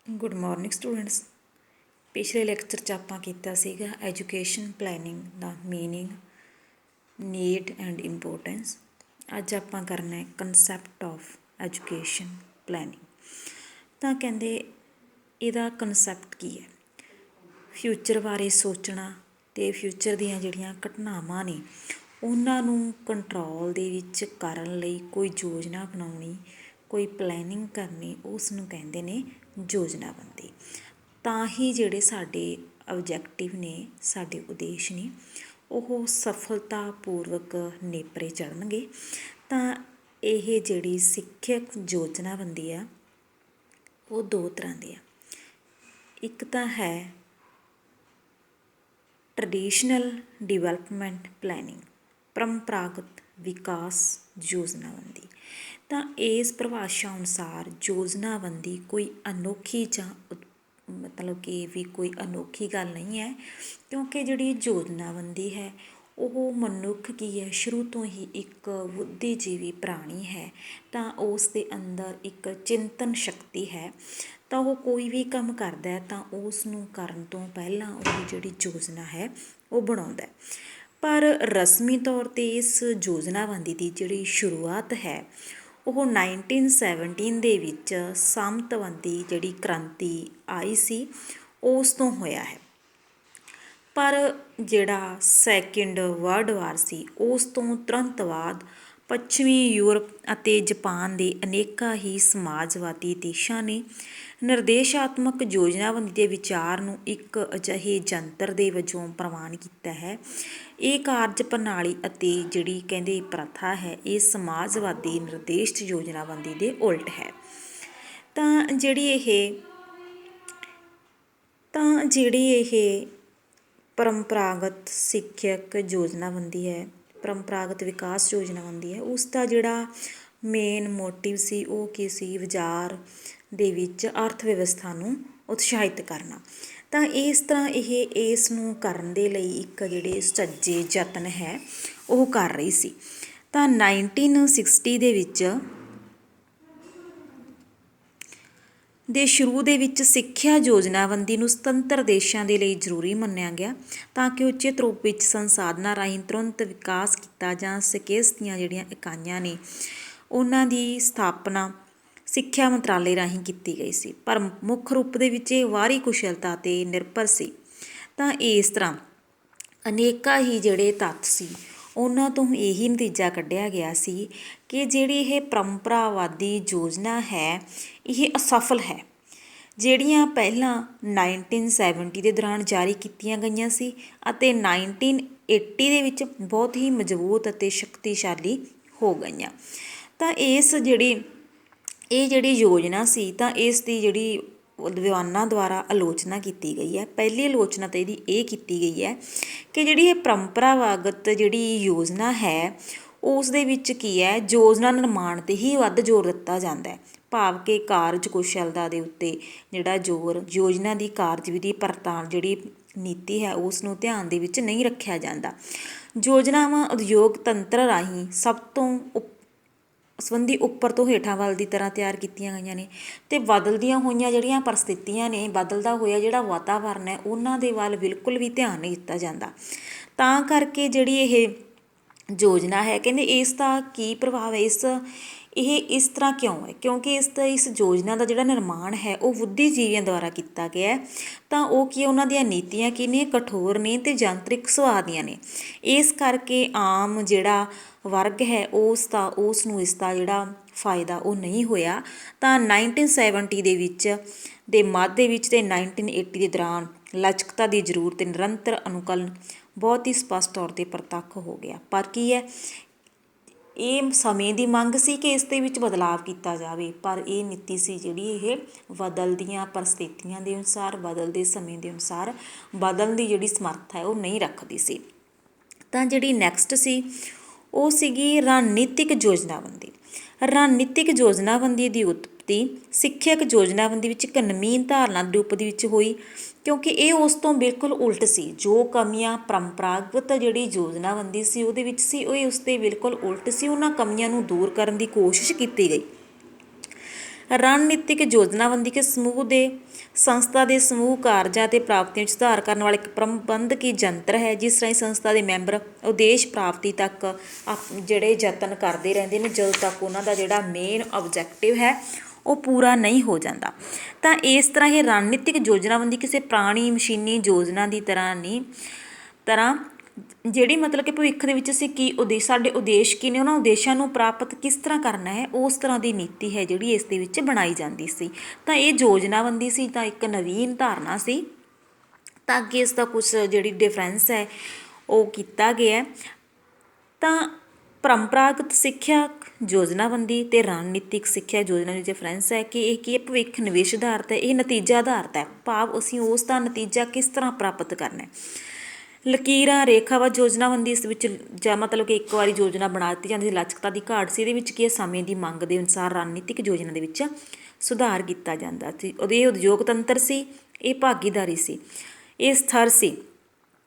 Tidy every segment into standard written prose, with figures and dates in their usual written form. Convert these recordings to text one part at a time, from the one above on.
Good morning students. ਪਿਛਲੇ lecture 'ਚ ਆਪਾਂ ਕੀਤਾ ਸੀਗਾ education planning the meaning, need and importance. ਅੱਜ ਆਪਾਂ ਕਰਨਾ ਹੈ ਕਨਸੈਪਟ ਆਫ ਐਜੂਕੇਸ਼ਨ ਪਲੈਨਿੰਗ। ਤਾਂ ਕਹਿੰਦੇ ਇਹਦਾ ਕਨਸੈਪਟ ਕੀ ਹੈ? ਫਿਊਚਰ ਬਾਰੇ ਸੋਚਣਾ ਅਤੇ ਫਿਊਚਰ ਦੀਆਂ ਜਿਹੜੀਆਂ ਘਟਨਾਵਾਂ ਨੇ ਉਹਨਾਂ ਨੂੰ ਕੰਟਰੋਲ ਦੇ ਵਿੱਚ ਕਰਨ ਲਈ ਕੋਈ ਯੋਜਨਾ ਬਣਾਉਣੀ, ਕੋਈ ਪਲੈਨਿੰਗ ਕਰਨੀ, ਉਸ ਨੂੰ ਕਹਿੰਦੇ ਨੇ ਯੋਜਨਾਬੰਦੀ। ਤਾਂ ਹੀ ਜਿਹੜੇ ਸਾਡੇ ਆਬਜੈਕਟਿਵ ਨੇ, ਸਾਡੇ ਉਦੇਸ਼ ਨੇ, ਉਹ ਸਫਲਤਾਪੂਰਵਕ ਨੇਪਰੇ ਚੜ੍ਹਨਗੇ। ਤਾਂ ਇਹ ਜਿਹੜੀ ਸਿੱਖਿਅਕ ਯੋਜਨਾਬੰਦੀ ਆ ਉਹ ਦੋ ਤਰ੍ਹਾਂ ਦੀ ਆ। ਇੱਕ ਤਾਂ ਹੈ ਟਰਡੀਸ਼ਨਲ ਡਿਵੈਲਪਮੈਂਟ ਪਲੈਨਿੰਗ, ਪਰੰਪਰਾਗਤ ਵਿਕਾਸ ਯੋਜਨਾਬੰਦੀ। ਤਾਂ ਇਸ ਪਰਿਭਾਸ਼ਾ ਅਨੁਸਾਰ ਯੋਜਨਾਬੰਦੀ ਕੋਈ ਅਨੋਖੀ ਜਾਂ ਮਤਲਬ ਕਿ ਵੀ ਕੋਈ ਅਨੋਖੀ ਗੱਲ ਨਹੀਂ ਹੈ, ਕਿਉਂਕਿ ਜਿਹੜੀ ਯੋਜਨਾਬੰਦੀ ਹੈ ਉਹ ਮਨੁੱਖ ਕੀ ਹੈ, ਸ਼ੁਰੂ ਤੋਂ ਹੀ ਇੱਕ ਬੁੱਧੀਜੀਵੀ ਪ੍ਰਾਣੀ ਹੈ। ਤਾਂ ਉਸ ਦੇ ਅੰਦਰ ਇੱਕ ਚਿੰਤਨ ਸ਼ਕਤੀ ਹੈ। ਤਾਂ ਉਹ ਕੋਈ ਵੀ ਕੰਮ ਕਰਦਾ ਹੈ ਤਾਂ ਉਸ ਨੂੰ ਕਰਨ ਤੋਂ ਪਹਿਲਾਂ ਉਹ ਜਿਹੜੀ ਯੋਜਨਾ ਹੈ ਉਹ ਬਣਾਉਂਦਾ। ਪਰ ਰਸਮੀ ਤੌਰ 'ਤੇ ਇਸ ਯੋਜਨਾਬੰਦੀ ਦੀ ਜਿਹੜੀ ਸ਼ੁਰੂਆਤ ਹੈ ਉਹ 1917 ਦੇ ਵਿੱਚ ਸਾਮੰਤਵਾਦੀ ਜਿਹੜੀ ਕ੍ਰਾਂਤੀ ਆਈ ਸੀ ਉਸ ਤੋਂ ਹੋਇਆ ਹੈ। ਪਰ ਜਿਹੜਾ ਸੈਕਿੰਡ ਵਰਲਡ ਵਾਰ ਸੀ ਉਸ ਤੋਂ ਤੁਰੰਤ ਬਾਅਦ ਪੱਛਮੀ ਯੂਰਪ ਅਤੇ ਜਾਪਾਨ ਦੇ ਅਨੇਕਾਂ ਹੀ ਸਮਾਜਵਾਦੀ ਦੇਸ਼ਾਂ ਨੇ ਨਿਰਦੇਸ਼ਾਤਮਕ ਯੋਜਨਾਬੰਦੀ ਦੇ ਵਿਚਾਰ ਨੂੰ ਇੱਕ ਅਜਿਹੇ ਜੰਤਰ ਦੇ ਵਜੋਂ ਪ੍ਰਵਾਨ ਕੀਤਾ ਹੈ। ਇਹ ਕਾਰਜ ਪ੍ਰਣਾਲੀ ਅਤੇ ਜਿਹੜੀ ਕਹਿੰਦੇ ਪ੍ਰਥਾ ਹੈ ਇਹ ਸਮਾਜਵਾਦੀ ਨਿਰਦੇਸ਼ਿਤ ਯੋਜਨਾਬੰਦੀ ਦੇ ਉਲਟ ਹੈ। ਤਾਂ ਜਿਹੜੀ ਇਹ ਪਰੰਪਰਾਗਤ ਸਿੱਖਿਅਕ ਯੋਜਨਾਬੰਦੀ ਹੈ, ਪਰੰਪਰਾਗਤ ਵਿਕਾਸ ਯੋਜਨਾਬੰਦੀ ਹੈ, ਉਸ ਦਾ ਜਿਹੜਾ ਮੇਨ ਮੋਟਿਵ ਸੀ ਉਹ ਕੀ ਸੀ? ਬਾਜ਼ਾਰ ਦੇ ਵਿੱਚ ਅਰਥ ਵਿਵਸਥਾ ਨੂੰ ਉਤਸ਼ਾਹਿਤ ਕਰਨਾ। ਤਾਂ ਇਸ ਤਰ੍ਹਾਂ ਇਹ ਇਸ ਨੂੰ ਕਰਨ ਦੇ ਲਈ ਇੱਕ ਜਿਹੜੇ ਸੁਚੱਜੇ ਯਤਨ ਹੈ ਉਹ ਕਰ ਰਹੀ ਸੀ। ਤਾਂ 1960 ਦੇ ਵਿੱਚ ਦੇ ਸ਼ੁਰੂ ਦੇ ਵਿੱਚ ਸਿੱਖਿਆ ਯੋਜਨਾਬੰਦੀ ਨੂੰ ਸੁਤੰਤਰ ਦੇਸ਼ਾਂ ਦੇ ਲਈ ਜ਼ਰੂਰੀ ਮੰਨਿਆ ਗਿਆ ਤਾਂ ਕਿ ਉਚਿਤ ਰੂਪ ਵਿੱਚ ਸੰਸਾਧਨਾਂ ਰਾਹੀਂ ਤੁਰੰਤ ਵਿਕਾਸ ਕੀਤਾ ਜਾਂ ਸਿਕਿਸ ਦੀਆਂ ਜਿਹੜੀਆਂ ਇਕਾਈਆਂ ਨੇ ਉਹਨਾਂ ਦੀ ਸਥਾਪਨਾ ਸਿੱਖਿਆ ਮੰਤਰਾਲੇ ਰਾਹੀਂ ਕੀਤੀ ਗਈ ਸੀ। ਪਰ ਮੁੱਖ ਰੂਪ ਦੇ ਵਿੱਚ ਇਹ ਬਾਹਰੀ ਕੁਸ਼ਲਤਾ 'ਤੇ ਨਿਰਭਰ ਸੀ। ਤਾਂ ਇਸ ਤਰ੍ਹਾਂ ਅਨੇਕਾਂ ਹੀ ਜਿਹੜੇ ਤੱਥ ਸੀ ਉਹਨਾਂ ਤੋਂ ਇਹੀ ਨਤੀਜਾ ਕੱਢਿਆ ਗਿਆ ਸੀ ਕਿ ਜਿਹੜੀ ਇਹ ਪਰੰਪਰਾਵਾਦੀ ਯੋਜਨਾ ਹੈ ਇਹ ਅਸਫਲ ਹੈ। ਜਿਹੜੀਆਂ ਪਹਿਲਾਂ 1970 ਦੇ ਦੌਰਾਨ ਜਾਰੀ ਕੀਤੀਆਂ ਗਈਆਂ ਸੀ ਅਤੇ 1980 ਦੇ ਵਿੱਚ ਬਹੁਤ ਹੀ ਮਜ਼ਬੂਤ ਅਤੇ ਸ਼ਕਤੀਸ਼ਾਲੀ ਹੋ ਗਈਆਂ। ਤਾਂ ਇਹ ਜਿਹੜੀ ਯੋਜਨਾ ਸੀ ਤਾਂ ਇਸ ਦੀ ਜਿਹੜੀ ਵਿਦਵਾਨਾਂ ਦੁਆਰਾ ਆਲੋਚਨਾ ਕੀਤੀ ਗਈ ਹੈ। ਪਹਿਲੀ ਆਲੋਚਨਾ ਤਾਂ ਇਹਦੀ ਇਹ ਕੀਤੀ ਗਈ ਹੈ ਕਿ ਜਿਹੜੀ ਇਹ ਪਰੰਪਰਾਗਤ ਜਿਹੜੀ ਯੋਜਨਾ ਹੈ ਉਸ ਦੇ ਵਿੱਚ ਕੀ ਹੈ, ਯੋਜਨਾ ਨਿਰਮਾਣ 'ਤੇ ਹੀ ਵੱਧ ਜ਼ੋਰ ਦਿੱਤਾ ਜਾਂਦਾ ਹੈ। ਭਾਵ ਕਿ ਕਾਰਜ ਕੁਸ਼ਲਤਾ ਦੇ ਉੱਤੇ ਜਿਹੜਾ ਜ਼ੋਰ ਯੋਜਨਾ ਦੀ ਕਾਰਜਵਿਧੀ ਪ੍ਰਧਾਨ ਜਿਹੜੀ ਨੀਤੀ ਹੈ ਉਸ ਨੂੰ ਧਿਆਨ ਦੇ ਵਿੱਚ ਨਹੀਂ ਰੱਖਿਆ ਜਾਂਦਾ। ਯੋਜਨਾਵਾਂ ਉਦਯੋਗ ਤੰਤਰ ਰਾਹੀਂ ਸਭ ਤੋਂ ਸੰਬੰਧੀ ਉੱਪਰ ਤੋਂ ਹੇਠਾਂ ਵੱਲ ਦੀ ਤਰ੍ਹਾਂ ਤਿਆਰ ਕੀਤੀਆਂ ਗਈਆਂ ਨੇ ਅਤੇ ਬਦਲਦੀਆਂ ਹੋਈਆਂ ਜਿਹੜੀਆਂ ਪਰਿਸਥਿਤੀਆਂ ਨੇ, ਬਦਲਦਾ ਹੋਇਆ ਜਿਹੜਾ ਵਾਤਾਵਰਨ ਹੈ ਉਹਨਾਂ ਦੇ ਵੱਲ ਬਿਲਕੁਲ ਵੀ ਧਿਆਨ ਨਹੀਂ ਦਿੱਤਾ ਜਾਂਦਾ। ਤਾਂ ਕਰਕੇ ਜਿਹੜੀ ਇਹ ਯੋਜਨਾ ਹੈ ਕਹਿੰਦੇ ਇਸ ਦਾ ਕੀ ਪ੍ਰਭਾਵ ਹੈ, ਇਹ ਇਸ ਤਰ੍ਹਾਂ ਕਿਉਂ ਹੈ? ਕਿਉਂਕਿ ਇਸ ਯੋਜਨਾ ਦਾ ਜਿਹੜਾ ਨਿਰਮਾਣ ਹੈ ਉਹ ਬੁੱਧੀਜੀਵੀਆਂ ਦੁਆਰਾ ਕੀਤਾ ਗਿਆ ਹੈ। ਤਾਂ ਉਹ ਕੀ, ਉਹਨਾਂ ਦੀਆਂ ਨੀਤੀਆਂ ਕੀ ਨੇ? ਕਠੋਰ ਨੇ ਅਤੇ ਜਾਂਤਰਿਕ ਸੁਭਾਅ ਦੀਆਂ ਨੇ। ਇਸ ਕਰਕੇ ਆਮ ਜਿਹੜਾ ਵਰਗ ਹੈ ਉਸ ਨੂੰ ਇਸ ਦਾ ਜਿਹੜਾ ਫਾਇਦਾ ਉਹ ਨਹੀਂ ਹੋਇਆ। ਤਾਂ 1970 ਦੇ ਵਿੱਚ ਦੇ ਮੱਧ ਦੇ ਵਿੱਚ ਅਤੇ 1980 ਦੇ ਦੌਰਾਨ ਲਚਕਤਾ ਦੀ ਜ਼ਰੂਰਤ ਅਤੇ ਨਿਰੰਤਰ ਅਨੁਕੂਲਨ ਬਹੁਤ ਹੀ ਸਪਸ਼ਟ ਤੌਰ 'ਤੇ ਪ੍ਰਤੱਖ ਹੋ ਗਿਆ। ਪਰ ਕੀ ਹੈ, ਇਹ ਸਮੇਂ ਦੀ ਮੰਗ ਸੀ ਕਿ ਇਸ ਦੇ ਵਿੱਚ ਬਦਲਾਵ ਕੀਤਾ ਜਾਵੇ। ਪਰ ਇਹ ਨੀਤੀ ਸੀ ਜਿਹੜੀ ਇਹ ਬਦਲਦੀਆਂ ਪਰਿਸਥਿਤੀਆਂ ਦੇ ਅਨੁਸਾਰ, ਬਦਲਦੇ ਸਮੇਂ ਦੇ ਅਨੁਸਾਰ ਬਦਲਣ ਦੀ ਜਿਹੜੀ ਸਮਰੱਥਾ ਹੈ ਉਹ ਨਹੀਂ ਰੱਖਦੀ ਸੀ। ਤਾਂ ਜਿਹੜੀ ਨੈਕਸਟ ਸੀ ਉਹ ਸੀਗੀ ਰਣਨੀਤਿਕ ਯੋਜਨਾਬੰਦੀ। ਰਣਨੀਤਿਕ ਯੋਜਨਾਬੰਦੀ ਦੀ ਉਤਪਤੀ ਸਿੱਖਿਅਕ ਯੋਜਨਾਬੰਦੀ ਵਿੱਚ ਇੱਕ ਨਵੀਨ ਧਾਰਨਾ ਦੇ ਰੂਪ ਦੇ ਵਿੱਚ ਹੋਈ, ਕਿਉਂਕਿ ਇਹ ਉਸ ਤੋਂ ਬਿਲਕੁਲ ਉਲਟ ਸੀ। ਜੋ ਕਮੀਆਂ ਪਰੰਪਰਾਗਤ ਜਿਹੜੀ ਯੋਜਨਾਬੰਦੀ ਸੀ ਉਹਦੇ ਵਿੱਚ ਸੀ, ਉਹ ਉਸ ਦੇ ਬਿਲਕੁਲ ਉਲਟ ਸੀ। ਉਹਨਾਂ ਕਮੀਆਂ ਨੂੰ ਦੂਰ ਕਰਨ ਦੀ ਕੋਸ਼ਿਸ਼ ਕੀਤੀ ਗਈ। ਰਣਨੀਤਿਕ ਯੋਜਨਾਬੰਦੀ ਕੇ ਸਮੂਹ ਦੇ ਸੰਸਥਾ ਦੇ ਸਮੂਹ ਕਾਰਜਾਂ ਅਤੇ ਪ੍ਰਾਪਤੀਆਂ ਵਿੱਚ ਸੁਧਾਰ ਕਰਨ ਵਾਲਾ ਇੱਕ ਪ੍ਰਬੰਧਕੀ ਯੰਤਰ ਹੈ, ਜਿਸ ਰਾਹੀਂ ਸੰਸਥਾ ਦੇ ਮੈਂਬਰ ਉਦੇਸ਼ ਪ੍ਰਾਪਤੀ ਤੱਕ ਜਿਹੜੇ ਯਤਨ ਕਰਦੇ ਰਹਿੰਦੇ ਨੇ ਜਦੋਂ ਤੱਕ ਉਹਨਾਂ ਦਾ ਜਿਹੜਾ ਮੇਨ ਆਬਜੈਕਟਿਵ ਹੈ ਉਹ ਪੂਰਾ ਨਹੀਂ ਹੋ ਜਾਂਦਾ। ਤਾਂ ਇਸ ਤਰ੍ਹਾਂ ਇਹ ਰਣਨੀਤਿਕ ਯੋਜਨਾਬੰਦੀ ਕਿਸੇ ਪੁਰਾਣੀ ਮਸ਼ੀਨੀ ਯੋਜਨਾ ਦੀ ਤਰ੍ਹਾਂ ਜਿਹੜੀ ਮਤਲਬ ਕਿ ਭਵਿੱਖ ਦੇ ਵਿੱਚ ਅਸੀਂ ਕੀ ਸਾਡੇ ਉਦੇਸ਼ ਕੀ ਨੇ, ਉਹਨਾਂ ਉਦੇਸ਼ਾਂ ਨੂੰ ਪ੍ਰਾਪਤ ਕਿਸ ਤਰ੍ਹਾਂ ਕਰਨਾ ਹੈ, ਉਸ ਤਰ੍ਹਾਂ ਦੀ ਨੀਤੀ ਹੈ ਜਿਹੜੀ ਇਸ ਦੇ ਵਿੱਚ ਬਣਾਈ ਜਾਂਦੀ ਸੀ। ਤਾਂ ਇਹ ਯੋਜਨਾਬੰਦੀ ਸੀ ਤਾਂ ਇੱਕ ਨਵੀਨ ਧਾਰਨਾ ਸੀ, ਤਾਂ ਅੱਗੇ ਇਸ ਦਾ ਕੁਛ ਜਿਹੜੀ ਡਿਫਰੈਂਸ ਹੈ ਉਹ ਕੀਤਾ ਗਿਆ। ਤਾਂ ਪਰੰਪਰਾਗਤ ਸਿੱਖਿਆ ਯੋਜਨਾਬੰਦੀ ਅਤੇ ਰਣਨੀਤਿਕ ਸਿੱਖਿਆ ਯੋਜਨਾ ਵਿੱਚ ਡਿਫਰੈਂਸ ਹੈ ਕਿ ਇਹ ਕੀ ਹੈ, ਭਵਿੱਖ ਨਿਵੇਸ਼ ਆਧਾਰਿਤ ਹੈ, ਇਹ ਨਤੀਜਾ ਆਧਾਰਿਤ ਹੈ, ਭਾਵ ਅਸੀਂ ਉਸ ਦਾ ਨਤੀਜਾ ਕਿਸ ਤਰ੍ਹਾਂ ਪ੍ਰਾਪਤ ਕਰਨਾ ਹੈ। ਲਕੀਰਾਂ ਰੇਖਾਵਾਂ ਯੋਜਨਾਬੰਦੀ ਇਸ ਵਿੱਚ ਜਾਂ ਮਤਲਬ ਕਿ ਇੱਕ ਵਾਰੀ ਯੋਜਨਾ ਬਣਾ ਦਿੱਤੀ ਜਾਂਦੀ ਸੀ, ਲਚਕਤਾ ਦੀ ਘਾਟ ਸੀ। ਇਹਦੇ ਵਿੱਚ ਕੀ ਹੈ, ਸਮੇਂ ਦੀ ਮੰਗ ਦੇ ਅਨੁਸਾਰ ਰਣਨੀਤਿਕ ਯੋਜਨਾ ਦੇ ਵਿੱਚ ਸੁਧਾਰ ਕੀਤਾ ਜਾਂਦਾ ਸੀ। ਇਹ ਉਦਯੋਗ ਤੰਤਰ ਸੀ, ਇਹ ਭਾਗੀਦਾਰੀ ਸੀ, ਇਹ ਸਥਿਰ ਸੀ।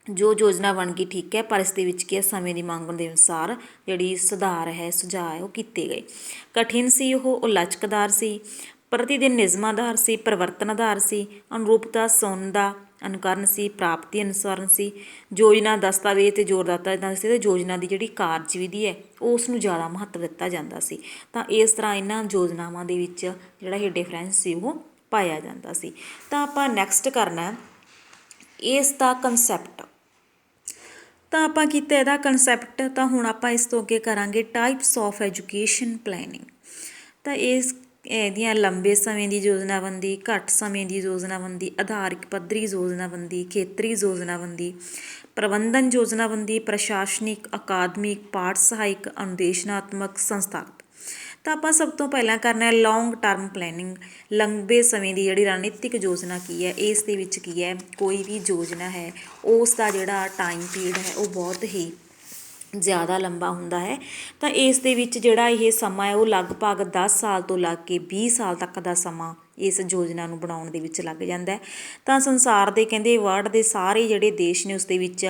ਜੋ ਯੋਜਨਾ ਬਣ ਗਈ ਠੀਕ ਹੈ, ਪਰ ਇਸ ਦੇ ਵਿੱਚ ਕੀ ਹੈ, ਸਮੇਂ ਦੀ ਮੰਗ ਦੇ ਅਨੁਸਾਰ ਜਿਹੜੀ ਸੁਧਾਰ ਹੈ, ਸੁਝਾਅ ਹੈ ਉਹ ਕੀਤੇ ਗਏ। ਕਠਿਨ ਸੀ ਉਹ ਲਚਕਦਾਰ ਸੀ, ਪ੍ਰਤੀ ਦਿਨ ਨਿਯਮਾਂ ਆਧਾਰ ਸੀ, ਪਰਿਵਰਤਨ ਆਧਾਰ ਸੀ, ਅਨੁਰੂਪਤਾ ਸੁਣਨ ਦਾ ਅਨੁਕਰਨ ਸੀ, ਪ੍ਰਾਪਤੀ ਅਨੁਸਰਨ ਸੀ। ਯੋਜਨਾ ਦਸਤਾਵੇਜ਼ 'ਤੇ ਜ਼ੋਰ ਦਿੱਤਾ ਜਾਂਦਾ ਸੀ ਅਤੇ ਯੋਜਨਾ ਦੀ ਜਿਹੜੀ ਕਾਰਜ ਵਿਧੀ ਹੈ ਉਸ ਨੂੰ ਜ਼ਿਆਦਾ ਮਹੱਤਵ ਦਿੱਤਾ ਜਾਂਦਾ ਸੀ। ਤਾਂ ਇਸ ਤਰ੍ਹਾਂ ਇਹਨਾਂ ਯੋਜਨਾਵਾਂ ਦੇ ਵਿੱਚ ਜਿਹੜਾ ਇਹ ਡਿਫਰੈਂਸ ਸੀ ਉਹ ਪਾਇਆ ਜਾਂਦਾ ਸੀ। ਤਾਂ ਆਪਾਂ ਨੈਕਸਟ ਕਰਨਾ ਇਸ ਦਾ ਕੰਸੈਪਟ। ਤਾਂ ਆਪਾਂ ਕੀਤਾ ਇਹਦਾ ਕੰਸੈਪਟ। ਤਾਂ ਹੁਣ ਆਪਾਂ ਇਸ ਤੋਂ ਅੱਗੇ ਕਰਾਂਗੇ ਟਾਈਪਸ ਆਫ ਐਜੂਕੇਸ਼ਨ ਪਲੈਨਿੰਗ। ਤਾਂ ਇਹਦੀਆਂ ਲੰਬੇ ਸਮੇਂ ਦੀ ਯੋਜਨਾਬੰਦੀ, ਘੱਟ ਸਮੇਂ ਦੀ ਯੋਜਨਾਬੰਦੀ, ਆਧਾਰਿਕ ਪੱਧਰੀ ਯੋਜਨਾਬੰਦੀ, ਖੇਤਰੀ ਯੋਜਨਾਬੰਦੀ, ਪ੍ਰਬੰਧਨ ਯੋਜਨਾਬੰਦੀ, ਪ੍ਰਸ਼ਾਸਨਿਕ, ਅਕਾਦਮਿਕ, ਪਾਠ ਸਹਾਇਕ, ਅਨੁਦੇਸ਼ਨਾਤਮਕ, ਸੰਸਥਾਗਤ। ਤਾਂ ਆਪਾਂ ਸਭ ਤੋਂ ਪਹਿਲਾਂ ਕਰਨਾ ਹੈ ਲੌਂਗ ਟਰਮ ਪਲੈਨਿੰਗ। ਲੰਬੇ ਸਮੇਂ ਦੀ ਜਿਹੜੀ ਰਣਨੀਤਿਕ ਯੋਜਨਾ ਕੀ ਹੈ, ਇਸ ਦੇ ਵਿੱਚ ਕੀ ਹੈ, ਕੋਈ ਵੀ ਯੋਜਨਾ ਹੈ ਉਸ ਦਾ ਜਿਹੜਾ ਟਾਈਮ ਪੀਰੀਅਡ ਹੈ ਉਹ ਬਹੁਤ ਹੀ ਜ਼ਿਆਦਾ ਲੰਬਾ ਹੁੰਦਾ ਹੈ। ਤਾਂ ਇਸ ਦੇ ਵਿੱਚ ਜਿਹੜਾ ਇਹ ਸਮਾਂ ਹੈ ਉਹ ਲਗਭਗ 10 ਸਾਲ ਤੋਂ ਲੱਗ ਕੇ 20 ਸਾਲ ਤੱਕ ਦਾ ਸਮਾਂ ਇਸ ਯੋਜਨਾ ਨੂੰ ਬਣਾਉਣ ਦੇ ਵਿੱਚ ਲੱਗ ਜਾਂਦਾ। ਤਾਂ ਸੰਸਾਰ ਦੇ ਕਹਿੰਦੇ ਵਰਲਡ ਦੇ ਸਾਰੇ ਜਿਹੜੇ ਦੇਸ਼ ਨੇ ਉਸ ਦੇ ਵਿੱਚ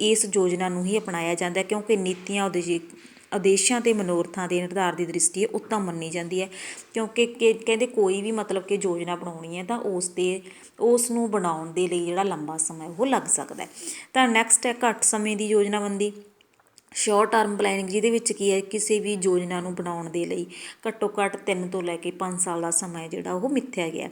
ਇਸ ਯੋਜਨਾ ਨੂੰ ਹੀ ਅਪਣਾਇਆ ਜਾਂਦਾ, ਕਿਉਂਕਿ ਨੀਤੀਆਂ ਉਦੇਸ਼ਾਂ ਅਤੇ ਮਨੋਰਥਾਂ ਦੇ ਨਿਰਧਾਰ ਦੀ ਦ੍ਰਿਸ਼ਟੀ ਉੱਤਮ ਮੰਨੀ ਜਾਂਦੀ ਹੈ। ਕਿਉਂਕਿ ਕਹਿੰਦੇ ਕੋਈ ਵੀ ਮਤਲਬ ਕਿ ਯੋਜਨਾ ਬਣਾਉਣੀ ਹੈ ਤਾਂ ਉਸ ਨੂੰ ਬਣਾਉਣ ਦੇ ਲਈ ਜਿਹੜਾ ਲੰਬਾ ਸਮਾਂ ਉਹ ਲੱਗ ਸਕਦਾ। ਤਾਂ ਨੈਕਸਟ ਹੈ ਘੱਟ ਸਮੇਂ ਦੀ ਯੋਜਨਾਬੰਦੀ, ਸ਼ੋਰਟ ਟਰਮ ਪਲੈਨਿੰਗ, ਜਿਹਦੇ ਵਿੱਚ ਕੀ ਹੈ, ਕਿਸੇ ਵੀ ਯੋਜਨਾ ਨੂੰ ਬਣਾਉਣ ਦੇ ਲਈ ਘੱਟੋ ਘੱਟ 3 ਤੋਂ ਲੈ ਕੇ 5 ਸਾਲ ਦਾ ਸਮਾਂ ਜਿਹੜਾ ਉਹ ਮਿੱਥਿਆ ਗਿਆ।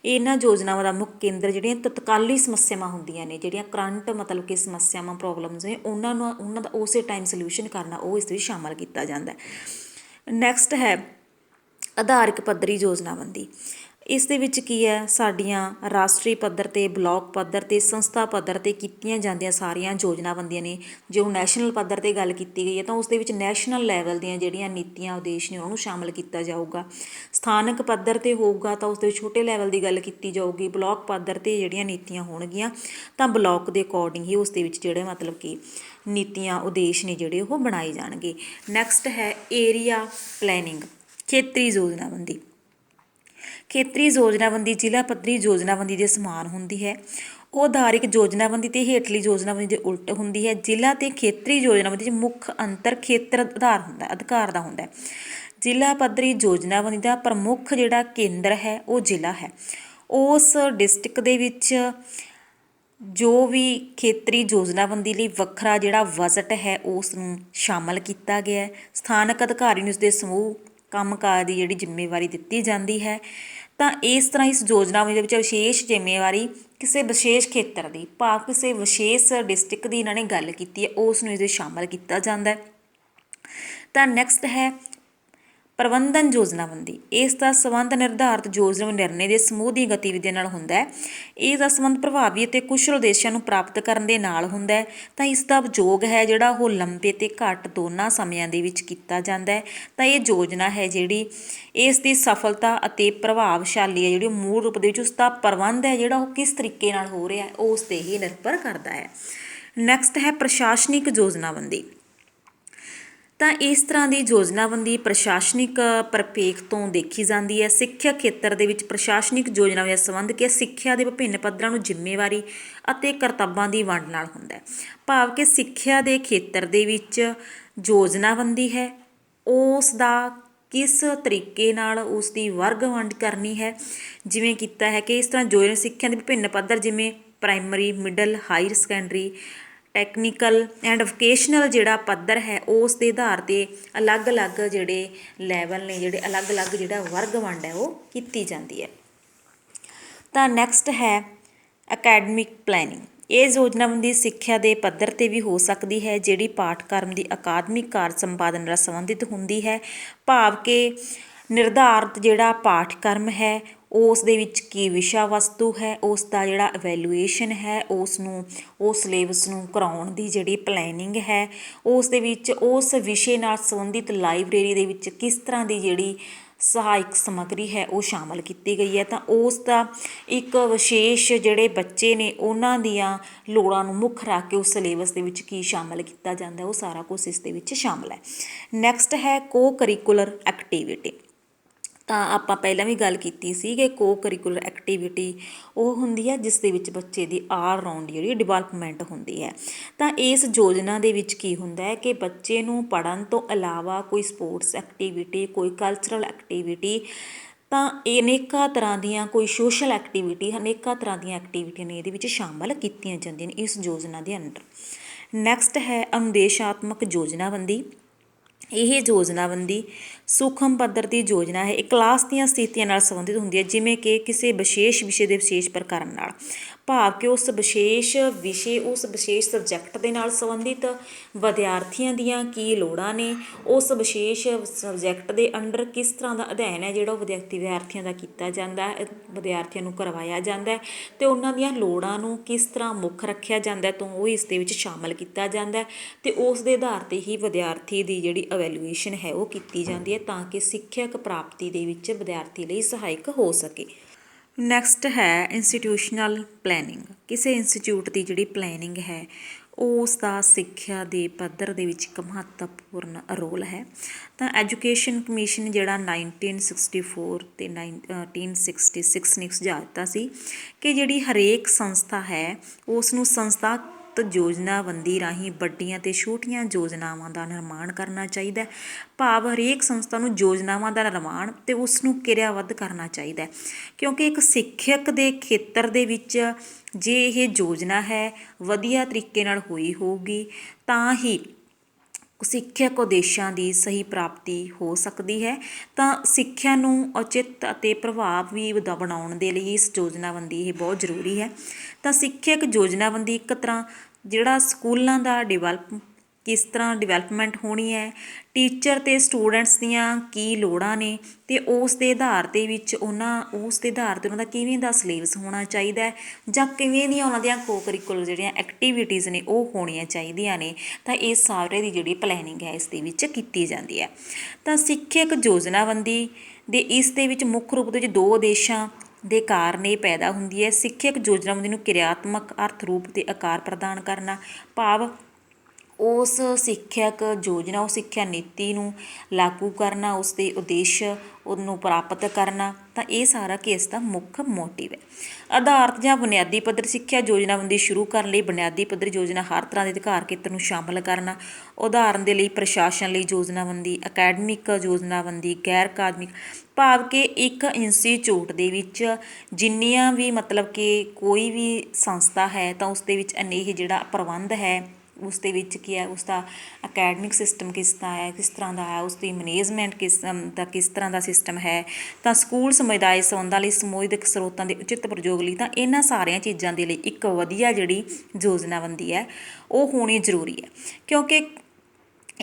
ਇਹਨਾਂ ਯੋਜਨਾਵਾਂ ਦਾ ਮੁੱਖ ਕੇਂਦਰ ਜਿਹੜੀਆਂ ਤਤਕਾਲੀ ਸਮੱਸਿਆਵਾਂ ਹੁੰਦੀਆਂ ਨੇ, ਜਿਹੜੀਆਂ ਕਰੰਟ ਮਤਲਬ ਕਿ ਸਮੱਸਿਆਵਾਂ ਪ੍ਰੋਬਲਮਸ ਨੇ ਉਹਨਾਂ ਦਾ ਉਸੇ ਟਾਈਮ ਸੋਲਿਊਸ਼ਨ ਕਰਨਾ ਉਹ ਇਸ ਵਿੱਚ ਸ਼ਾਮਲ ਕੀਤਾ ਜਾਂਦਾ। ਨੈਕਸਟ ਹੈ ਆਧਾਰਿਕ ਪੱਧਰੀ ਯੋਜਨਾਬੰਦੀ। ਇਸ ਦੇ ਵਿੱਚ ਕੀ ਹੈ, ਸਾਡੀਆਂ ਰਾਸ਼ਟਰੀ ਪੱਧਰ 'ਤੇ, ਬਲਾਕ ਪੱਧਰ 'ਤੇ, ਸੰਸਥਾ ਪੱਧਰ 'ਤੇ ਕੀਤੀਆਂ ਜਾਂਦੀਆਂ ਸਾਰੀਆਂ ਯੋਜਨਾਬੰਦੀਆਂ ਨੇ। ਜੇ ਉਹ ਨੈਸ਼ਨਲ ਪੱਧਰ 'ਤੇ ਗੱਲ ਕੀਤੀ ਗਈ ਹੈ ਤਾਂ ਉਸ ਦੇ ਵਿੱਚ ਨੈਸ਼ਨਲ ਲੈਵਲ ਦੀਆਂ ਜਿਹੜੀਆਂ ਨੀਤੀਆਂ ਉਦੇਸ਼ ਨੇ ਉਹਨੂੰ ਸ਼ਾਮਲ ਕੀਤਾ ਜਾਊਗਾ। ਸਥਾਨਕ ਪੱਧਰ 'ਤੇ ਹੋਊਗਾ ਤਾਂ ਉਸ ਦੇ ਵਿੱਚ ਛੋਟੇ ਲੈਵਲ ਦੀ ਗੱਲ ਕੀਤੀ ਜਾਊਗੀ। ਬਲਾਕ ਪੱਧਰ 'ਤੇ ਜਿਹੜੀਆਂ ਨੀਤੀਆਂ ਹੋਣਗੀਆਂ ਤਾਂ ਬਲਾਕ ਦੇ ਅਕੋਰਡਿੰਗ ਹੀ ਉਸ ਦੇ ਵਿੱਚ ਜਿਹੜੇ ਮਤਲਬ ਕਿ ਨੀਤੀਆਂ ਉਦੇਸ਼ ਨੇ ਜਿਹੜੇ ਉਹ ਬਣਾਏ ਜਾਣਗੇ। ਨੈਕਸਟ ਹੈ ਏਰੀਆ ਪਲੈਨਿੰਗ, ਖੇਤਰੀ ਯੋਜਨਾਬੰਦੀ। ਖੇਤਰੀ ਯੋਜਨਾਬੰਦੀ ਜ਼ਿਲ੍ਹਾ ਪੱਧਰੀ ਯੋਜਨਾਬੰਦੀ ਦੇ ਸਮਾਨ ਹੁੰਦੀ ਹੈ। ਉਹ ਆਧਾਰਿਕ ਯੋਜਨਾਬੰਦੀ ਅਤੇ ਹੇਠਲੀ ਯੋਜਨਾਬੰਦੀ ਦੇ ਉਲਟ ਹੁੰਦੀ ਹੈ। ਜ਼ਿਲ੍ਹਾ ਅਤੇ ਖੇਤਰੀ ਯੋਜਨਾਬੰਦੀ 'ਚ ਮੁੱਖ ਅੰਤਰ ਖੇਤਰ ਅਧਿਕਾਰ ਦਾ ਹੁੰਦਾ। ਜ਼ਿਲ੍ਹਾ ਪੱਧਰੀ ਯੋਜਨਾਬੰਦੀ ਦਾ ਪ੍ਰਮੁੱਖ ਜਿਹੜਾ ਕੇਂਦਰ ਹੈ ਉਹ ਜ਼ਿਲ੍ਹਾ ਹੈ। ਉਸ ਡਿਸਟ੍ਰਿਕਟ ਦੇ ਵਿੱਚ ਜੋ ਵੀ ਖੇਤਰੀ ਯੋਜਨਾਬੰਦੀ ਲਈ ਵੱਖਰਾ ਜਿਹੜਾ ਬਜਟ ਹੈ ਉਸ ਨੂੰ ਸ਼ਾਮਲ ਕੀਤਾ ਗਿਆ। ਸਥਾਨਕ ਅਧਿਕਾਰੀ ਨੂੰ ਉਸਦੇ ਸਮੂਹ ਕੰਮਕਾਜ ਦੀ ਜਿਹੜੀ ਜ਼ਿੰਮੇਵਾਰੀ ਦਿੱਤੀ ਜਾਂਦੀ ਹੈ। ਤਾਂ ਇਸ ਤਰ੍ਹਾਂ ਇਸ ਯੋਜਨਾਬੰਦੀ ਦੇ ਵਿੱਚ ਵਿਸ਼ੇਸ਼ ਜ਼ਿੰਮੇਵਾਰੀ ਕਿਸੇ ਵਿਸ਼ੇਸ਼ ਖੇਤਰ ਦੀ, ਭਾਵ ਕਿਸੇ ਵਿਸ਼ੇਸ਼ ਡਿਸਟ੍ਰਿਕਟ ਦੀ ਇਹਨਾਂ ਨੇ ਗੱਲ ਕੀਤੀ ਹੈ, ਉਸ ਨੂੰ ਇਹਦੇ ਸ਼ਾਮਲ ਕੀਤਾ ਜਾਂਦਾ। ਤਾਂ ਨੈਕਸਟ ਹੈ ਪ੍ਰਬੰਧਨ ਯੋਜਨਾਬੰਦੀ। ਇਸ ਦਾ ਸੰਬੰਧ ਨਿਰਧਾਰਿਤ ਯੋਜਨਾ ਨਿਰਣੇ ਦੇ ਸਮੂਹ ਦੀ ਗਤੀਵਿਧੀਆਂ ਨਾਲ ਹੁੰਦਾ ਹੈ। ਇਸ ਦਾ ਸੰਬੰਧ ਪ੍ਰਭਾਵੀ ਅਤੇ ਕੁਸ਼ਲ ਉਦੇਸ਼ਾਂ ਨੂੰ ਪ੍ਰਾਪਤ ਕਰਨ ਦੇ ਨਾਲ ਹੁੰਦਾ ਹੈ। ਤਾਂ ਇਸ ਦਾ ਉਪਯੋਗ ਹੈ ਜਿਹੜਾ ਉਹ ਲੰਬੇ ਅਤੇ ਘੱਟ ਦੋਨਾਂ ਸਮਿਆਂ ਦੇ ਵਿੱਚ ਕੀਤਾ ਜਾਂਦਾ ਹੈ। ਤਾਂ ਇਹ ਯੋਜਨਾ ਹੈ ਜਿਹੜੀ ਇਸ ਦੀ ਸਫਲਤਾ ਅਤੇ ਪ੍ਰਭਾਵਸ਼ਾਲੀ ਹੈ ਜਿਹੜੀ ਮੂਲ ਰੂਪ ਦੇ ਵਿੱਚ ਉਸ ਦਾ ਪ੍ਰਬੰਧ ਹੈ ਜਿਹੜਾ ਉਹ ਕਿਸ ਤਰੀਕੇ ਨਾਲ ਹੋ ਰਿਹਾ ਉਸ 'ਤੇ ਹੀ ਨਿਰਭਰ ਕਰਦਾ ਹੈ। ਨੈਕਸਟ ਹੈ ਪ੍ਰਸ਼ਾਸਨਿਕ ਯੋਜਨਾਬੰਦੀ। ਤਾਂ ਇਸ ਤਰ੍ਹਾਂ ਦੀ ਯੋਜਨਾਬੰਦੀ ਪ੍ਰਸ਼ਾਸਨਿਕ ਪਰਿਪੇਖ ਤੋਂ ਦੇਖੀ ਜਾਂਦੀ ਹੈ। ਸਿੱਖਿਆ ਖੇਤਰ ਦੇ ਵਿੱਚ ਪ੍ਰਸ਼ਾਸਨਿਕ ਯੋਜਨਾਵਾਂ ਦਾ ਸੰਬੰਧ ਕਿ ਸਿੱਖਿਆ ਦੇ ਵਿਭਿੰਨ ਪੱਧਰਾਂ ਨੂੰ ਜ਼ਿੰਮੇਵਾਰੀ ਅਤੇ ਕਰਤੱਵਾਂ ਦੀ ਵੰਡ ਨਾਲ ਹੁੰਦਾ ਹੈ। ਭਾਵ ਕਿ ਸਿੱਖਿਆ ਦੇ ਖੇਤਰ ਦੇ ਵਿੱਚ ਯੋਜਨਾਬੰਦੀ ਹੈ ਉਸ ਦਾ ਕਿਸ ਤਰੀਕੇ ਨਾਲ ਉਸ ਦੀ ਵਰਗ ਵੰਡ ਕਰਨੀ ਹੈ। ਜਿਵੇਂ ਕੀਤਾ ਹੈ ਕਿ ਇਸ ਤਰ੍ਹਾਂ ਯੋਜਨਾ ਸਿੱਖਿਆ ਦੇ ਵਿਭਿੰਨ ਪੱਧਰ ਜਿਵੇਂ primary, middle, higher secondary, technical and vocational ਜਿਹੜਾ ਪੱਧਰ ਹੈ ਉਸ ਦੇ ਆਧਾਰ 'ਤੇ ਅਲੱਗ-ਅਲੱਗ ਜਿਹੜੇ ਲੈਵਲ ਨੇ, ਜਿਹੜੇ ਅਲੱਗ-ਅਲੱਗ ਜਿਹੜਾ ਵਰਗ ਵੰਡ ਹੈ ਉਹ ਕੀਤੀ ਜਾਂਦੀ ਹੈ। ਤਾਂ ਨੈਕਸਟ ਹੈ ਅਕੈਡਮਿਕ ਪਲੈਨਿੰਗ। ਇਹ ਯੋਜਨਾਬੰਦੀ ਸਿੱਖਿਆ ਦੇ ਪੱਧਰ 'ਤੇ ਵੀ ਹੋ ਸਕਦੀ ਹੈ, ਜਿਹੜੀ ਪਾਠਕ੍ਰਮ ਦੀ ਅਕਾਦਮਿਕ ਕਾਰਜ ਸੰਪਾਦਨ ਨਾਲ ਸੰਬੰਧਿਤ ਹੁੰਦੀ ਹੈ। ਭਾਵ ਕਿ ਨਿਰਧਾਰਤ ਜਿਹੜਾ ਪਾਠਕ੍ਰਮ ਹੈ ਉਸ ਦੇ ਵਿੱਚ ਕੀ ਵਿਸ਼ਾ ਵਸਤੂ ਹੈ, ਉਸ ਦਾ ਜਿਹੜਾ ਇਵੈਲੂਏਸ਼ਨ ਹੈ, ਉਸ ਸਿਲੇਬਸ ਨੂੰ ਕਰਾਉਣ ਦੀ ਜਿਹੜੀ ਪਲੈਨਿੰਗ ਹੈ, ਉਸ ਦੇ ਵਿੱਚ ਉਸ ਵਿਸ਼ੇ ਨਾਲ ਸੰਬੰਧਿਤ ਲਾਇਬ੍ਰੇਰੀ ਦੇ ਵਿੱਚ ਕਿਸ ਤਰ੍ਹਾਂ ਦੀ ਜਿਹੜੀ ਸਹਾਇਕ ਸਮੱਗਰੀ ਹੈ ਉਹ ਸ਼ਾਮਲ ਕੀਤੀ ਗਈ ਹੈ। ਤਾਂ ਉਸ ਦਾ ਇੱਕ ਵਿਸ਼ੇਸ਼ ਜਿਹੜੇ ਬੱਚੇ ਨੇ ਉਹਨਾਂ ਦੀਆਂ ਲੋੜਾਂ ਨੂੰ ਮੁੱਖ ਰੱਖ ਕੇ ਉਸ ਸਿਲੇਬਸ ਦੇ ਵਿੱਚ ਕੀ ਸ਼ਾਮਲ ਕੀਤਾ ਜਾਂਦਾ ਉਹ ਸਾਰਾ ਕੁਝ ਇਸ ਦੇ ਵਿੱਚ ਸ਼ਾਮਲ ਹੈ। ਨੈਕਸਟ ਹੈ ਕੋ ਕਰਿਕੂਲਰ ਐਕਟੀਵਿਟੀ। ਤਾਂ ਆਪਾਂ ਪਹਿਲਾਂ ਵੀ ਗੱਲ ਕੀਤੀ ਸੀ ਕਿ ਕੋ ਕਰਿਕੂਲਰ ਐਕਟੀਵਿਟੀ ਉਹ ਹੁੰਦੀ ਹੈ ਜਿਸ ਦੇ ਵਿੱਚ ਬੱਚੇ ਦੀ ਆਲ ਰਾਊਂਡ ਜਿਹੜੀ ਡਿਵੈਲਪਮੈਂਟ ਹੁੰਦੀ ਹੈ। ਤਾਂ ਇਸ ਯੋਜਨਾ ਦੇ ਵਿੱਚ ਕੀ ਹੁੰਦਾ ਹੈ ਕਿ ਬੱਚੇ ਨੂੰ ਪੜ੍ਹਨ ਤੋਂ ਇਲਾਵਾ ਕੋਈ ਸਪੋਰਟਸ ਐਕਟੀਵਿਟੀ, ਕੋਈ ਕਲਚਰਲ ਐਕਟੀਵਿਟੀ, ਤਾਂ ਅਨੇਕਾਂ ਤਰ੍ਹਾਂ ਦੀਆਂ ਕੋਈ ਸੋਸ਼ਲ ਐਕਟੀਵਿਟੀ, ਅਨੇਕਾਂ ਤਰ੍ਹਾਂ ਦੀਆਂ ਐਕਟੀਵਿਟੀਆਂ ਨੇ ਇਹਦੇ ਵਿੱਚ ਸ਼ਾਮਲ ਕੀਤੀਆਂ ਜਾਂਦੀਆਂ ਨੇ ਇਸ ਯੋਜਨਾ ਦੇ ਅੰਡਰ। ਨੈਕਸਟ ਹੈ ਅਨੁਦੇਸ਼ਾਤਮਕ ਯੋਜਨਾਬੰਦੀ। ਇਹ ਯੋਜਨਾਬੰਦੀ ਸੂਖਮ ਪੱਧਰ ਦੀ ਯੋਜਨਾ ਹੈ। ਇਹ ਕਲਾਸ ਦੀਆਂ ਸਥਿਤੀਆਂ ਨਾਲ ਸੰਬੰਧਿਤ ਹੁੰਦੀ ਹੈ, ਜਿਵੇਂ ਕਿ ਕਿਸੇ ਵਿਸ਼ੇਸ਼ ਵਿਸ਼ੇ ਦੇ ਵਿਸ਼ੇਸ਼ ਪ੍ਰਕਰਨ ਨਾਲ। ਭਾਵ ਕਿ ਉਸ ਵਿਸ਼ੇਸ਼ ਵਿਸ਼ੇ, ਉਸ ਵਿਸ਼ੇਸ਼ ਸਬਜੈਕਟ ਦੇ ਨਾਲ ਸੰਬੰਧਿਤ ਵਿਦਿਆਰਥੀਆਂ ਦੀਆਂ ਕੀ ਲੋੜਾਂ ਨੇ, ਉਸ ਵਿਸ਼ੇਸ਼ ਸਬਜੈਕਟ ਦੇ ਅੰਡਰ ਕਿਸ ਤਰ੍ਹਾਂ ਦਾ ਅਧਿਐਨ ਹੈ ਜਿਹੜਾ ਉਹ ਵਿਦਿਆਰਥੀਆਂ ਦਾ ਕੀਤਾ ਜਾਂਦਾ ਹੈ, ਵਿਦਿਆਰਥੀਆਂ ਨੂੰ ਕਰਵਾਇਆ ਜਾਂਦਾ ਹੈ, ਅਤੇ ਉਹਨਾਂ ਦੀਆਂ ਲੋੜਾਂ ਨੂੰ ਕਿਸ ਤਰ੍ਹਾਂ ਮੁੱਖ ਰੱਖਿਆ ਜਾਂਦਾ ਤਾਂ ਉਹ ਇਸ ਦੇ ਵਿੱਚ ਸ਼ਾਮਲ ਕੀਤਾ ਜਾਂਦਾ ਹੈ। ਅਤੇ ਉਸ ਦੇ ਆਧਾਰ 'ਤੇ ਹੀ ਵਿਦਿਆਰਥੀ ਦੀ ਜਿਹੜੀ ਇਵੈਲੂਏਸ਼ਨ ਹੈ ਉਹ ਕੀਤੀ ਜਾਂਦੀ ਹੈ ਤਾਂ ਕਿ ਸਿੱਖਿਅਕ ਪ੍ਰਾਪਤੀ ਦੇ ਵਿੱਚ ਵਿਦਿਆਰਥੀ ਲਈ ਸਹਾਇਕ ਹੋ ਸਕੇ। ਨੈਕਸਟ ਹੈ ਇੰਸਟੀਟਿਊਸ਼ਨਲ ਪਲੈਨਿੰਗ। ਕਿਸੇ ਇੰਸਟੀਚਿਊਟ ਦੀ ਜਿਹੜੀ ਪਲੈਨਿੰਗ ਹੈ ਉਸ ਦਾ ਸਿੱਖਿਆ ਦੇ ਪੱਧਰ ਦੇ ਵਿੱਚ ਇੱਕ ਮਹੱਤਵਪੂਰਨ ਰੋਲ ਹੈ। ਤਾਂ ਐਜੂਕੇਸ਼ਨ ਕਮਿਸ਼ਨ ਜਿਹੜਾ 1964 ਅਤੇ 1966 ਨੇ ਸੁਝਾਅ ਦਿੱਤਾ ਸੀ ਕਿ ਜਿਹੜੀ ਹਰੇਕ ਸੰਸਥਾ ਹੈ ਉਸ ਨੂੰ ਸੰਸਥਾਗਤ ਯੋਜਨਾਬੰਦੀ ਰਾਹੀਂ ਵੱਡੀਆਂ ਅਤੇ ਛੋਟੀਆਂ ਯੋਜਨਾਵਾਂ ਦਾ ਨਿਰਮਾਣ ਕਰਨਾ ਚਾਹੀਦਾ। ਭਾਵ ਹਰੇਕ ਸੰਸਥਾ ਨੂੰ ਯੋਜਨਾਵਾਂ ਦਾ ਨਿਰਮਾਣ ਅਤੇ ਉਸ ਨੂੰ ਕਿਰਿਆਬੱਧ ਕਰਨਾ ਚਾਹੀਦਾ, ਕਿਉਂਕਿ ਇੱਕ ਸਿੱਖਿਅਕ ਦੇ ਖੇਤਰ ਦੇ ਵਿੱਚ ਜੇ ਇਹ ਯੋਜਨਾ ਹੈ ਵਧੀਆ ਤਰੀਕੇ ਨਾਲ ਹੋਈ ਹੋਊਗੀ ਤਾਂ ਹੀ ਸਿੱਖਿਅਕ ਉਦੇਸ਼ਾਂ ਦੀ ਸਹੀ ਪ੍ਰਾਪਤੀ ਹੋ ਸਕਦੀ ਹੈ। ਤਾਂ ਸਿੱਖਿਆ ਨੂੰ ਉਚਿਤ ਅਤੇ ਪ੍ਰਭਾਵੀ ਬਣਾਉਣ ਦੇ ਲਈ ਇਸ ਯੋਜਨਾਬੰਦੀ ਇਹ ਬਹੁਤ ਜ਼ਰੂਰੀ ਹੈ। ਤਾਂ ਸਿੱਖਿਅਕ ਯੋਜਨਾਬੰਦੀ ਇੱਕ ਤਰ੍ਹਾਂ ਜਿਹੜਾ ਸਕੂਲਾਂ ਦਾ ਕਿਸ ਤਰ੍ਹਾਂ ਡਿਵੈਲਪਮੈਂਟ ਹੋਣੀ ਹੈ, ਟੀਚਰ ਅਤੇ ਸਟੂਡੈਂਟਸ ਦੀਆਂ ਕੀ ਲੋੜਾਂ ਨੇ, ਅਤੇ ਉਸ ਦੇ ਆਧਾਰ ਦੇ ਵਿੱਚ ਉਹਨਾਂ ਦਾ ਕਿਵੇਂ ਦਾ ਸਿਲੇਬਸ ਹੋਣਾ ਚਾਹੀਦਾ ਹੈ ਜਾਂ ਕਿਵੇਂ ਦੀਆਂ ਉਹਨਾਂ ਦੀਆਂ ਕੋ ਕਰਿਕੂਲਰ ਜਿਹੜੀਆਂ ਐਕਟੀਵਿਟੀਜ਼ ਨੇ ਉਹ ਹੋਣੀਆਂ ਚਾਹੀਦੀਆਂ ਨੇ। ਤਾਂ ਇਹ ਸਾਰੇ ਦੀ ਜਿਹੜੀ ਪਲੈਨਿੰਗ ਹੈ ਇਸ ਦੇ ਵਿੱਚ ਕੀਤੀ ਜਾਂਦੀ ਹੈ। ਤਾਂ ਸਿੱਖਿਅਕ ਯੋਜਨਾਬੰਦੀ ਦੇ ਇਸ ਦੇ ਵਿੱਚ ਮੁੱਖ ਰੂਪ ਦੇ ਵਿੱਚ ਦੋ ਉਦੇਸ਼ਾਂ ਦੇ ਕਾਰਨ ਇਹ ਪੈਦਾ ਹੁੰਦੀ ਹੈ। ਸਿੱਖਿਅਕ ਯੋਜਨਾਬੰਦੀ ਨੂੰ ਕਿਰਿਆਤਮਕ ਅਰਥ ਰੂਪ ਅਤੇ ਆਕਾਰ ਪ੍ਰਦਾਨ ਕਰਨਾ, ਭਾਵ ਉਸ ਸਿੱਖਿਅਕ ਯੋਜਨਾ, ਉਹ ਸਿੱਖਿਆ ਨੀਤੀ ਨੂੰ ਲਾਗੂ ਕਰਨਾ, ਉਸ ਦੇ ਉਦੇਸ਼ ਉਹਨੂੰ ਪ੍ਰਾਪਤ ਕਰਨਾ। ਤਾਂ ਇਹ ਸਾਰਾ ਕਿ ਇਸ ਦਾ ਮੁੱਖ ਮੋਟਿਵ ਹੈ। ਆਧਾਰਤ ਜਾਂ ਬੁਨਿਆਦੀ ਪੱਧਰ ਸਿੱਖਿਆ ਯੋਜਨਾਬੰਦੀ ਸ਼ੁਰੂ ਕਰਨ ਲਈ ਬੁਨਿਆਦੀ ਪੱਧਰ ਯੋਜਨਾ ਹਰ ਤਰ੍ਹਾਂ ਦੇ ਅਧਿਕਾਰ ਖੇਤਰ ਨੂੰ ਸ਼ਾਮਲ ਕਰਨਾ। ਉਦਾਹਰਨ ਦੇ ਲਈ ਪ੍ਰਸ਼ਾਸਨ ਲਈ ਯੋਜਨਾਬੰਦੀ, ਅਕੈਡਮਿਕ ਯੋਜਨਾਬੰਦੀ, ਗੈਰ ਅਕਾਦਮਿਕ। ਭਾਵ ਕਿ ਇੱਕ ਇੰਸਟੀਚਿਊਟ ਦੇ ਵਿੱਚ ਜਿੰਨੀਆਂ ਵੀ ਮਤਲਬ ਕਿ ਕੋਈ ਵੀ ਸੰਸਥਾ ਹੈ ਤਾਂ ਉਸ ਦੇ ਵਿੱਚ ਇਹ ਜਿਹੜਾ ਪ੍ਰਬੰਧ ਹੈ ਉਸ ਦੇ ਵਿੱਚ ਕੀ ਹੈ, ਉਸ ਦਾ ਅਕੈਡਮਿਕ ਸਿਸਟਮ ਕਿਸ ਤਰ੍ਹਾਂ ਦਾ ਹੈ, ਉਸ ਦੀ ਮੈਨੇਜਮੈਂਟ ਕਿਸ ਤਰ੍ਹਾਂ ਦਾ ਸਿਸਟਮ ਹੈ। ਤਾਂ ਸਕੂਲ ਸਮੁਦਾਇ ਸੰਬੰਧਾਂ ਲਈ ਸਮੂਹਿਕ ਸਰੋਤਾਂ ਦੇ ਉਚਿਤ ਪ੍ਰਯੋਗ ਲਈ ਤਾਂ ਇਹਨਾਂ ਸਾਰੀਆਂ ਚੀਜ਼ਾਂ ਦੇ ਲਈ ਇੱਕ ਵਧੀਆ ਜਿਹੜੀ ਯੋਜਨਾਬੰਦੀ ਹੈ ਉਹ ਹੋਣੀ ਜ਼ਰੂਰੀ ਹੈ, ਕਿਉਂਕਿ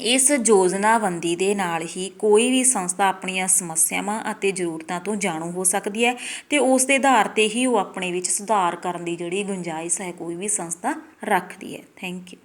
ਇਸ ਯੋਜਨਾਬੰਦੀ ਦੇ ਨਾਲ ਹੀ ਕੋਈ ਵੀ ਸੰਸਥਾ ਆਪਣੀਆਂ ਸਮੱਸਿਆਵਾਂ ਅਤੇ ਜ਼ਰੂਰਤਾਂ ਤੋਂ ਜਾਣੂ ਹੋ ਸਕਦੀ ਹੈ ਅਤੇ ਉਸ ਦੇ ਆਧਾਰ 'ਤੇ ਹੀ ਉਹ ਆਪਣੇ ਵਿੱਚ ਸੁਧਾਰ ਕਰਨ ਦੀ ਜਿਹੜੀ ਗੁੰਜਾਇਸ਼ ਹੈ ਕੋਈ ਵੀ ਸੰਸਥਾ ਰੱਖਦੀ ਹੈ। Thank you.